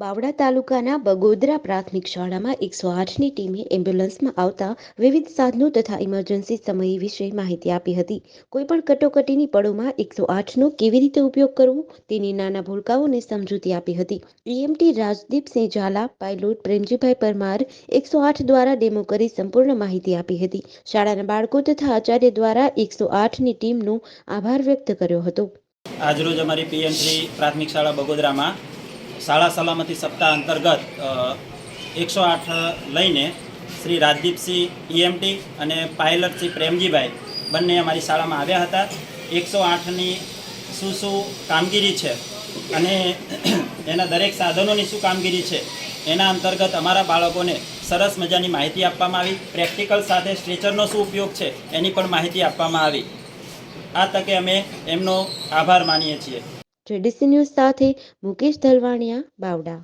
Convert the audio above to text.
બાવડા તાલુકાના બગોદરા પ્રાથમિક શાળામાં 108ની ટીમે એમ્બ્યુલન્સમાં આવતા વિવિધ સાધનો તથા ઇમરજન્સી સમય વિશે માહિતી આપી હતી. કોઈપણ કટોકટીની પળોમાં 108નો કેવી રીતે ઉપયોગ કરવો તેની નાના ભૂલકાઓને સમજૂતી આપી હતી. ઈએમટી રાજદીપસિંહ ઝાલા, પાયલોટ પ્રેમજીભાઈ પરમાર 108 દ્વારા ડેમો કરી સંપૂર્ણ માહિતી આપી હતી. શાળાના બાળકો તથા આચાર્ય દ્વારા 108ની ટીમનો આભાર વ્યક્ત કર્યો હતો. આજરોજ અમારી PM3 પ્રાથમિક શાળા બગોદરામાં શાળા સલામતી સપ્તાહ અંતર્ગત 108 લઈને શ્રી રાજદીપસિંહ EMT અને પાયલટ શ્રી પ્રેમજીભાઈ બંને અમારી શાળામાં આવ્યા હતા. 108ની શું કામગીરી છે અને એના દરેક સાધનોની શું કામગીરી છે એના અંતર્ગત અમારા બાળકોને સરસ મજાની માહિતી આપવામાં આવી. પ્રેક્ટિકલ સાથે સ્ટ્રેચરનો શું ઉપયોગ છે એની પણ માહિતી આપવામાં આવી. આ તકે અમે એમનો આભાર માનીએ છીએ. JDC ન્યૂઝ સાથે મુકેશ ધલવાણિયા, બાવડા.